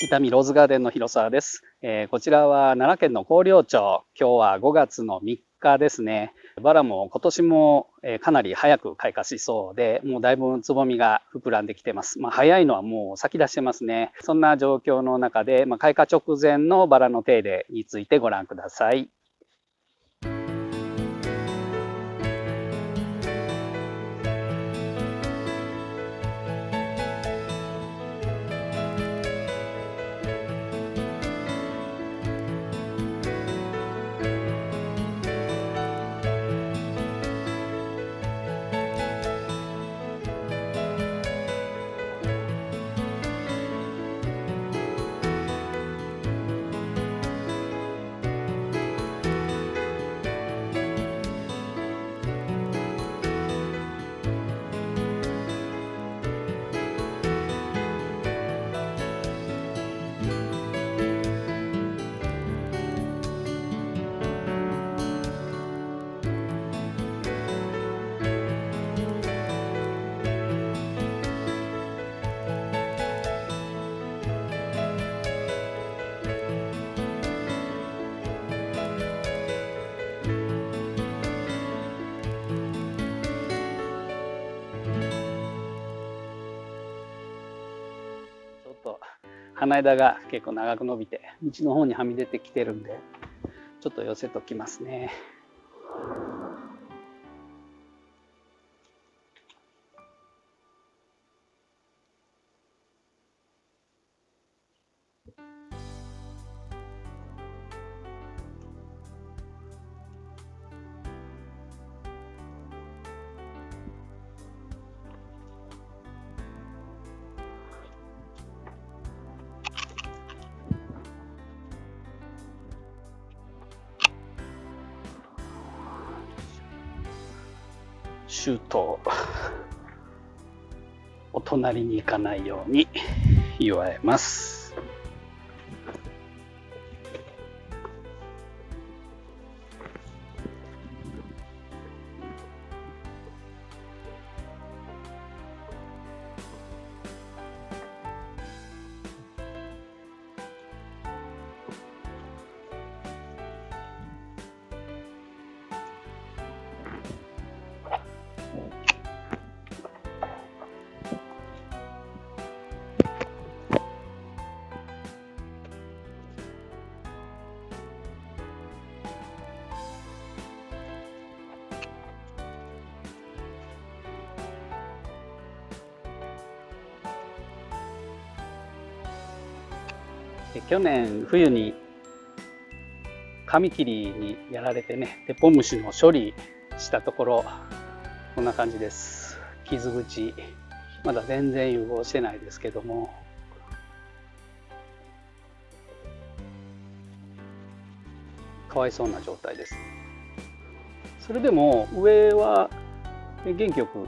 伊丹ローズガーデンの広沢です。こちらは奈良県の広陵町。今日は5月の3日ですね。バラも今年もかなり早く開花しそうで、もうだいぶつぼみが膨らんできてます。早いのはもう咲き出してますね。そんな状況の中で、開花直前のバラの手入れについてご覧ください。ちょっと花枝が結構長く伸びて道の方にはみ出てきてるんで、ちょっと寄せときますね。シュートお隣に行かないように祝えます。去年冬にカミキリにやられてね、テッポウムシの処理したところ、こんな感じです。傷口、まだ全然融合してないですけども、かわいそうな状態です。それでも上は元気よく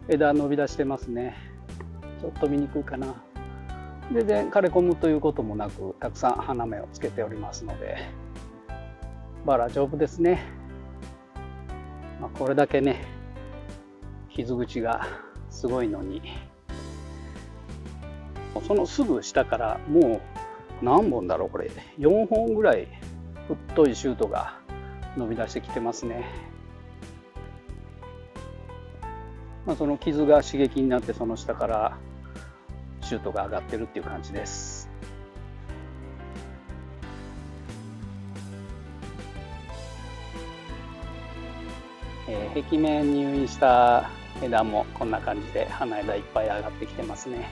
枝伸び出してますね。ちょっと見にくいかな。全然枯れ込むということもなく、たくさん花芽をつけておりますので、バラ丈夫ですね。これだけね、傷口がすごいのに、そのすぐ下からもう何本だろう、これ4本ぐらい太いシュートが伸び出してきてますね。その傷が刺激になって、その下からシュートが上がってるっていう感じです。壁面に入院した枝もこんな感じで花枝いっぱい上がってきてますね。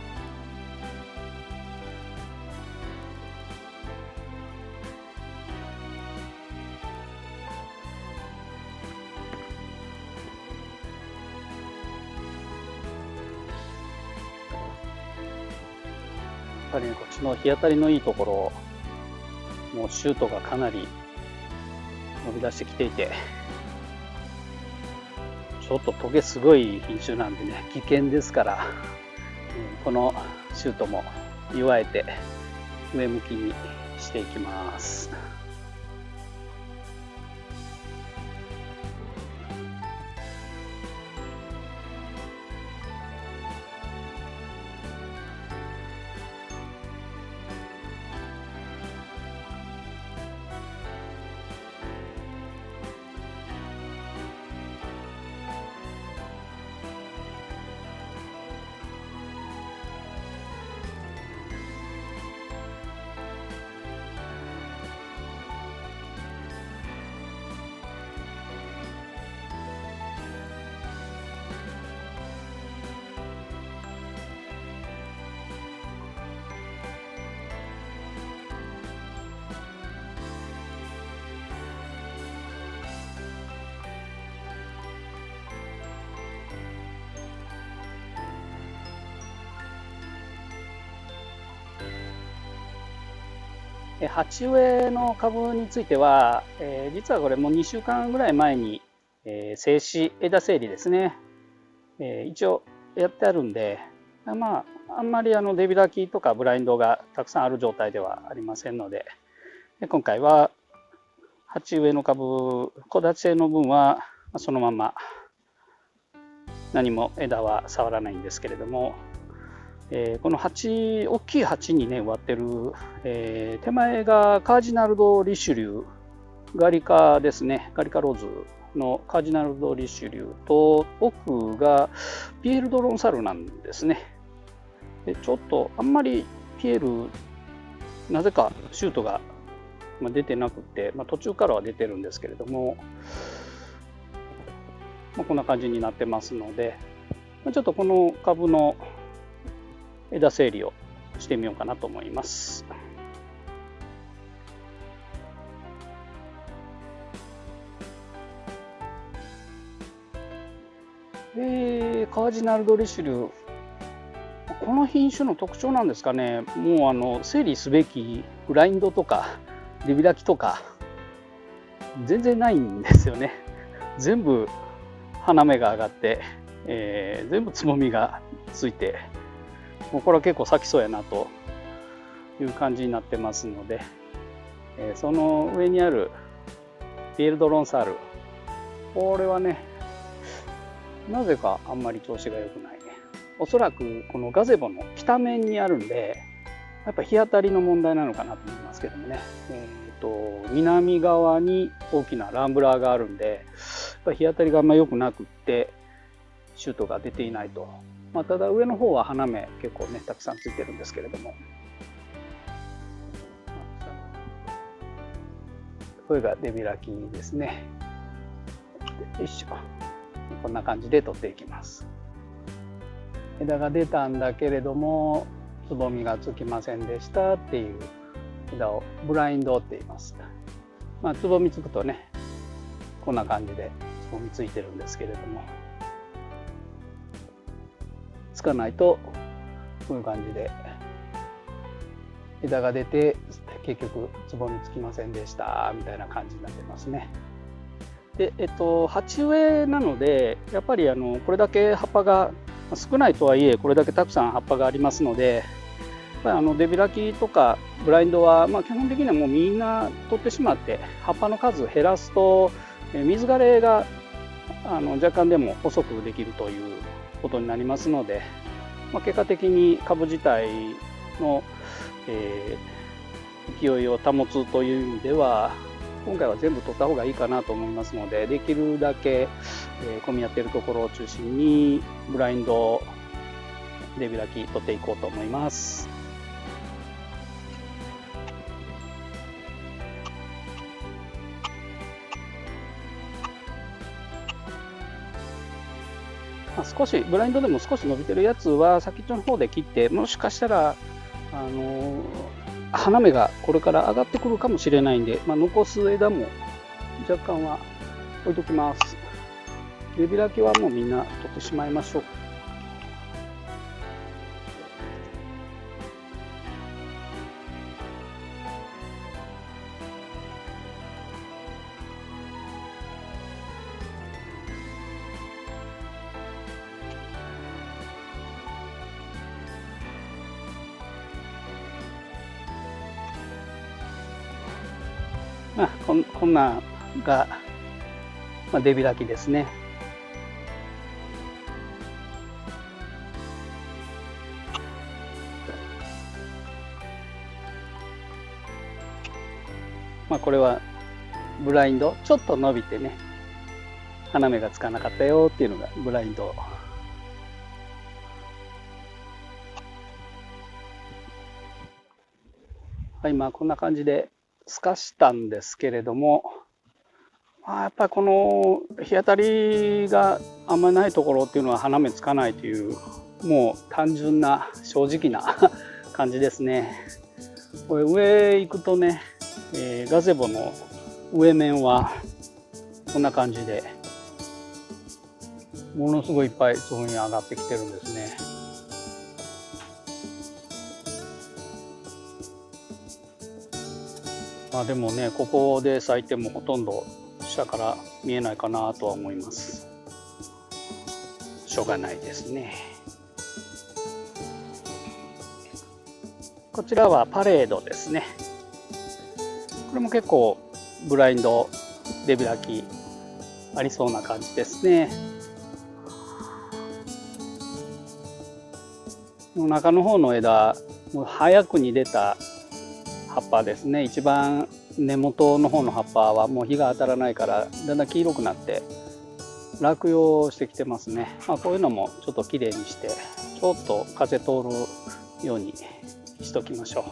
やっぱりね、こっちの日当たりのいいところ、もうシュートがかなり伸び出してきていて、ちょっとトゲすごい品種なんでね、危険ですから、このシュートも祝えて上向きにしていきます。鉢植えの株については、実はこれもう2週間ぐらい前に、整枝整理ですね、一応やってあるんで、あんまり出開きとかブラインドがたくさんある状態ではありませんので、今回は鉢植えの株、木立ての分はそのまま何も枝は触らないんですけれども、この鉢、大きい鉢にね植わってる、手前がカージナルド・リシュリュー、ガリカですね、ガリカローズのカージナルド・リシュリューと、奥がピエール・ド・ロンサルなんですね。でちょっとあんまりピエール、なぜかシュートが出てなくて、途中からは出てるんですけれども、こんな感じになってますので、ちょっとこの株の枝整理をしてみようかなと思います。カージナルド・リシュリュー、この品種の特徴なんですかね、もう整理すべきブラインドとか出開きとか全然ないんですよね。全部花芽が上がって、全部つぼみがついて、もうこれは結構咲きそうやなという感じになってますので、その上にあるフィールドロンサール、これはね、なぜかあんまり調子が良くないね。おそらくこのガゼボの北面にあるんで、やっぱ日当たりの問題なのかなと思いますけどもね。南側に大きなランブラーがあるんで、やっぱり日当たりがあんま良くなくって、シュートが出ていないと。ただ上の方は花芽結構ねたくさんついてるんですけれども、これが出開きですね。よいしょ、こんな感じで取っていきます。枝が出たんだけれどもつぼみがつきませんでしたっていう枝をブラインドって言います。つぼみつくとねこんな感じでつぼみついてるんですけれども、つかないとこういう感じで枝が出て結局つぼみつきませんでしたみたいな感じになってますね。で、鉢植えなのでやっぱりこれだけ葉っぱが少ないとはいえこれだけたくさん葉っぱがありますので、出開きとかブラインドは基本的にはもうみんな取ってしまって葉っぱの数減らすと水枯れが若干でも遅くできるということになりますので、結果的に株自体の、勢いを保つという意味では今回は全部取った方がいいかなと思いますので、できるだけ、混み合っているところを中心にブラインド出開き取っていこうと思います。少しブラインドでも少し伸びてるやつは先っちょの方で切って、もしかしたら花芽がこれから上がってくるかもしれないんで、残す枝も若干は置いときます。出開きはもうみんな取ってしまいましょう。こんなんが、出開きですね。これはブラインドちょっと伸びてね花芽がつかなかったよっていうのがブラインド。今こんな感じで透かしたんですけれども、やっぱりこの日当たりがあんまりないところっていうのは花芽つかないという、もう単純な正直な感じですね。これ上行くとね、ガゼボの上面はこんな感じでものすごいいっぱいつぼみが上がってきてるんですね。でもね、ここで咲いてもほとんど下から見えないかなとは思います。しょうがないですね。こちらはパレードですね。これも結構ブラインド出開きありそうな感じですね。中の方の枝、もう早くに出た葉っぱですね。一番根元の方の葉っぱはもう日が当たらないからだんだん黄色くなって落葉してきてますね。こういうのもちょっときれいにしてちょっと風通るようにしときましょう。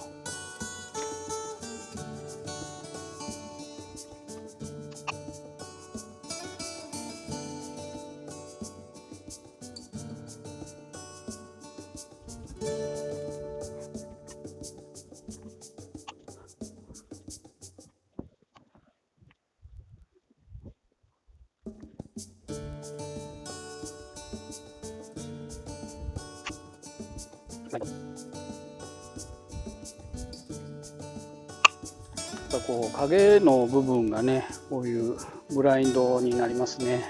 こう影の部分がね、こういうブラインドになりますね。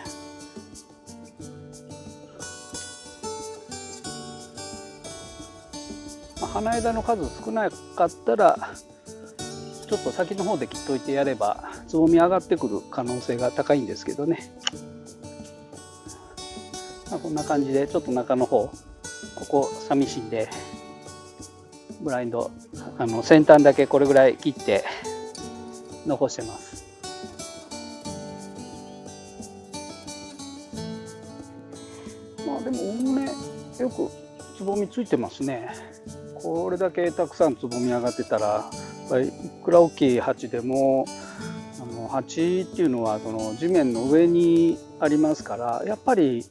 花枝の数少なかったらちょっと先の方で切っといてやればつぼみ上がってくる可能性が高いんですけどね。こんな感じでちょっと中の方、ここ寂しいんでブラインド先端だけこれぐらい切って残してます。でもおおむねよくつぼみついてますね。これだけたくさんつぼみ上がってたらやっぱりいくら大きい鉢でも鉢っていうのはその地面の上にありますからやっぱり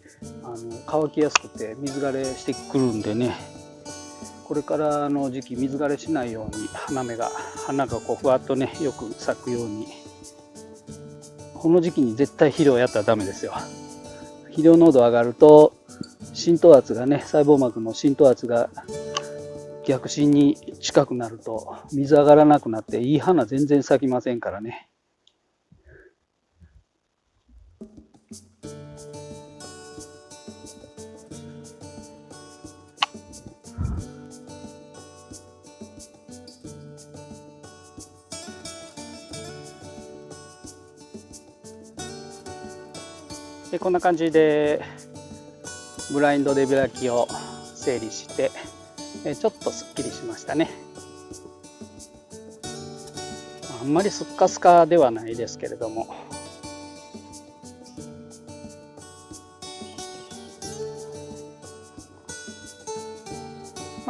乾きやすくて水枯れしてくるんでね、これからの時期水枯れしないように花がこうふわっとねよく咲くように、この時期に絶対肥料やったらダメですよ。肥料濃度上がると浸透圧がね、細胞膜の浸透圧が逆浸に近くなると水上がらなくなっていい花全然咲きませんからね。でこんな感じでブラインド出開きを整理してちょっとすっきりしましたね。あんまりスッカスカではないですけれども、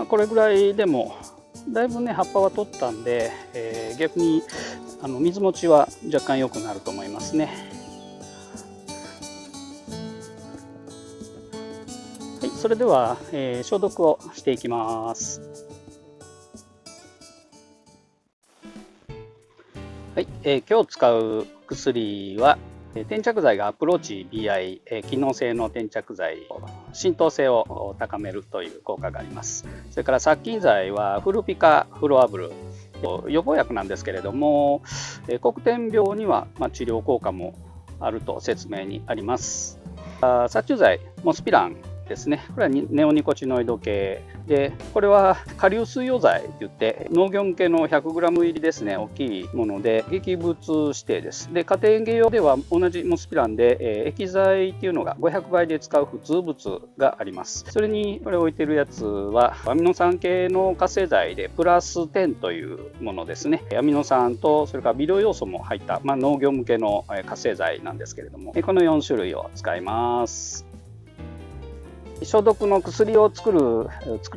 これぐらいでもだいぶね葉っぱは取ったんで、逆に水持ちは若干良くなると思いますね。はい、それでは、消毒をしていきます。はい、今日使う薬は転着剤がアプローチ BI、機能性の転着剤、浸透性を高めるという効果があります。それから殺菌剤はフルピカフロアブル、予防薬なんですけれども黒点病には治療効果もあると説明にあります。殺虫剤モスピランですね。これはネオニコチノイド系で、これは顆粒水溶剤といって農業向けの 100g 入りですね、大きいもので劇物指定です。で家庭園芸用では同じモスピランで、液剤っていうのが500倍で使う普通物があります。それにこれ置いてるやつはアミノ酸系の活性剤でプラス10というものですね。アミノ酸とそれから微量要素も入った、農業向けの活性剤なんですけれども、この4種類を使います。消毒の薬を作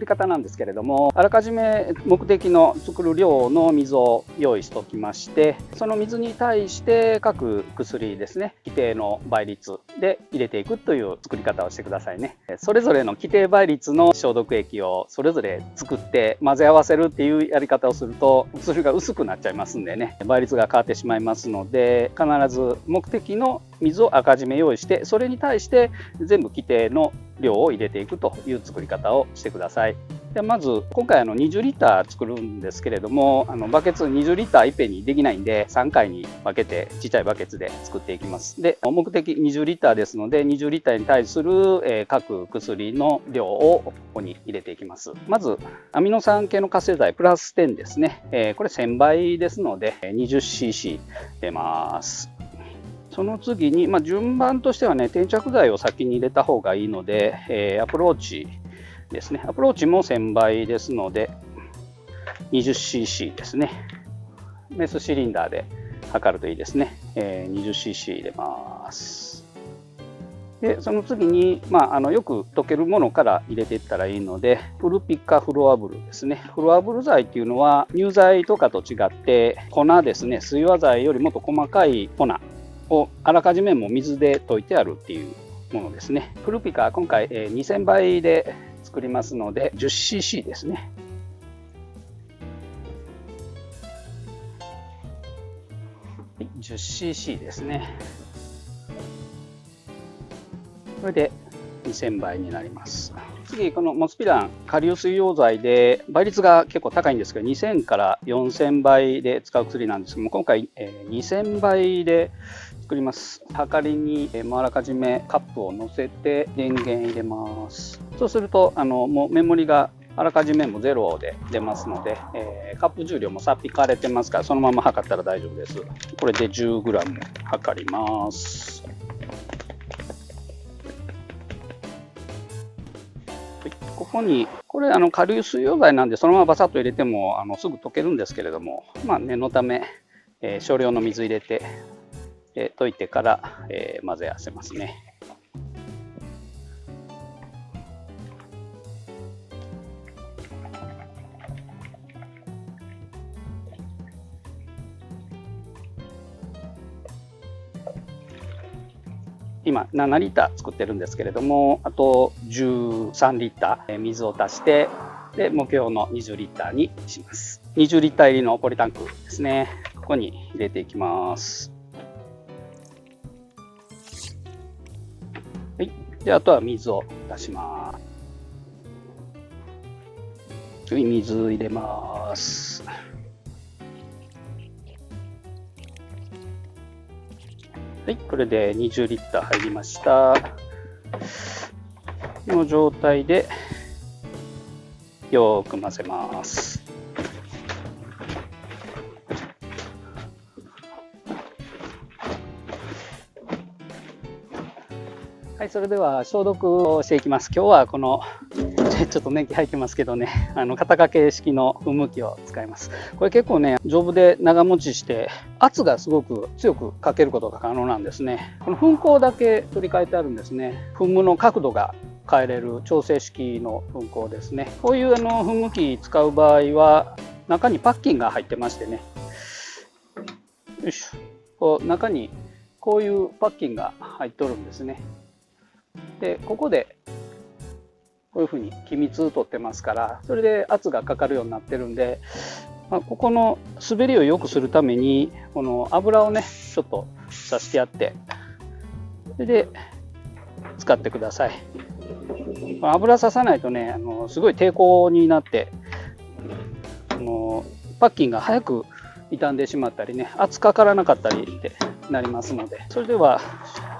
り方なんですけれども、あらかじめ目的の作る量の水を用意しておきまして、その水に対して各薬ですね、規定の倍率で入れていくという作り方をしてくださいね。それぞれの規定倍率の消毒液をそれぞれ作って混ぜ合わせるっていうやり方をすると薬が薄くなっちゃいますんでね、倍率が変わってしまいますので、必ず目的の水をあらかじめ用意して、それに対して全部規定の量を入れていくという作り方をしてください。でまず今回20リッター作るんですけれども、バケツ20リッターいっぺんにできないんで3回に分けてちっちゃいバケツで作っていきます。で目的20リッターですので、20リッターに対する各薬の量をここに入れていきます。まずアミノ酸系の活性剤プラス10ですね、これ1000倍ですので 20cc 入れます。その次に、順番としてはね、転着剤を先に入れた方がいいので、アプローチですね。アプローチも1000倍ですので 20cc ですね。メスシリンダーで測るといいですね。20cc 入れます。でその次に、よく溶けるものから入れていったらいいので、フルピカフロアブルですね。フロアブル剤っていうのは乳剤とかと違って粉ですね。水和剤よりもっと細かい粉をあらかじめも水で溶いてあるっていうものですね。フルピカ今回2000倍で作りますので 10cc ですね。10cc ですね。これで2000倍になります。次、このモスピラン、顆粒水溶剤で倍率が結構高いんですけど、2000から4000倍で使う薬なんですけども、今回2000倍で作ります。はかりにあらかじめカップを乗せて電源入れます。そうするともうメモリがあらかじめも0で出ますので、カップ重量もさっ引かれてますから、そのまま測ったら大丈夫です。これで 10g 測ります。ここにこれ顆粒水溶剤なんでそのままバサッと入れてもすぐ溶けるんですけれども、念のため、少量の水入れて溶いてから、混ぜ合わせますね。今7リッター作ってるんですけれども、あと13リッター水を足して、で目標の20リッターにします。20リッター入りのポリタンクですね。ここに入れていきます。はい、であとは水を出します。次水入れます。はい、これで20リッター入りました。この状態でよく混ぜます。はい、それでは消毒をしていきます。今日はこのちょっと年季入ってますけどね、肩掛け式の噴霧器を使います。これ結構ね、丈夫で長持ちして、圧がすごく強くかけることが可能なんですね。この噴口だけ取り替えてあるんですね。噴霧の角度が変えれる調整式の噴口ですね。こういう噴霧器使う場合は、中にパッキンが入ってましてね、よいしょ、こう中にこういうパッキンが入っとるんですね。でここでこういうふうに気密取ってますから、それで圧がかかるようになってるんで、ここの滑りを良くするためにこの油をねちょっとさしてやって、それで使ってください。油ささないとねすごい抵抗になってパッキンが早く傷んでしまったりね、圧かからなかったりってなりますので、それでは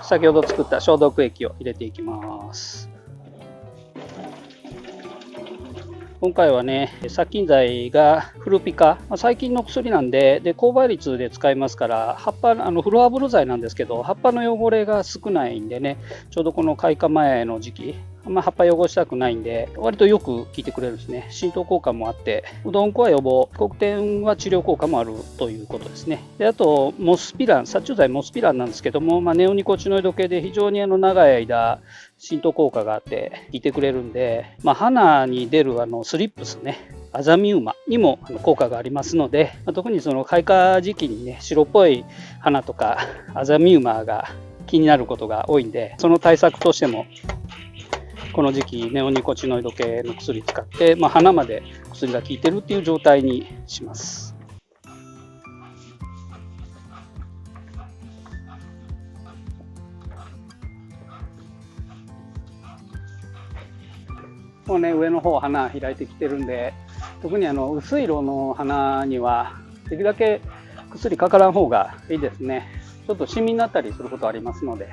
先ほど作った消毒液を入れていきます。今回はね、殺菌剤がフルピカ、最近の薬なんで、高倍率で使いますから、葉っぱフロアブル剤なんですけど、葉っぱの汚れが少ないんでね、ちょうどこの開花前の時期、あんま葉っぱ汚したくないんで、割とよく効いてくれるんですね。浸透効果もあって、うどんこは予防、黒点は治療効果もあるということですね。であと、モスピラン、殺虫剤モスピランなんですけども、ネオニコチノイド系で非常に長い間、浸透効果があって効いてくれるんで、花に出るスリップスね、アザミウマにも効果がありますので、特にその開花時期にね、白っぽい花とかアザミウマが気になることが多いんで、その対策としてもこの時期ネオニコチノイド系の薬使って、花まで薬が効いてるっていう状態にします。もうね、上の方花開いてきてるんで、特に薄い色の花にはできるだけ薬かからん方がいいですね。ちょっとシミになったりすることありますので、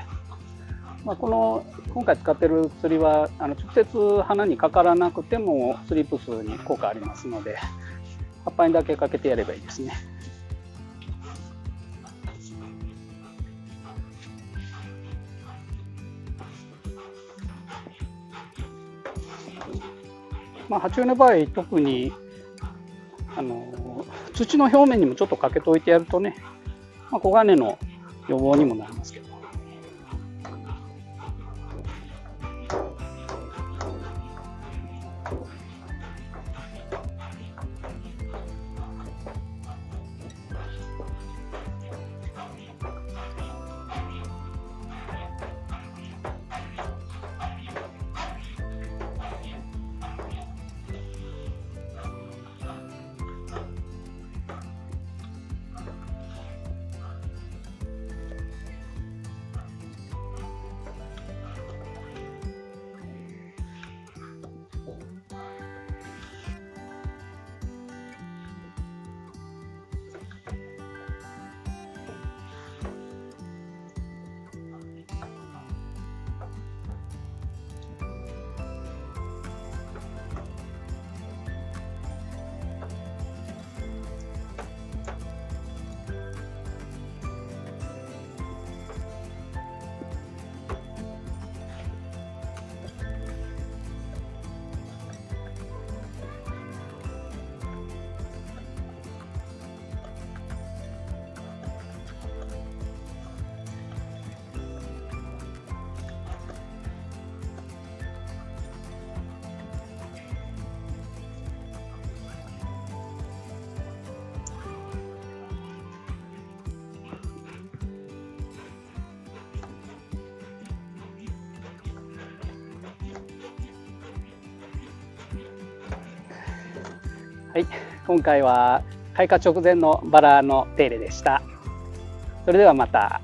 今回使ってる薬は直接花にかからなくてもスリープ数に効果ありますので、葉っぱにだけかけてやればいいですね。鉢植えの場合、特に土の表面にもちょっとかけておいてやるとね、黄金の予防にもなりますけど。はい、今回は開花直前のバラの手入れでした。それではまた。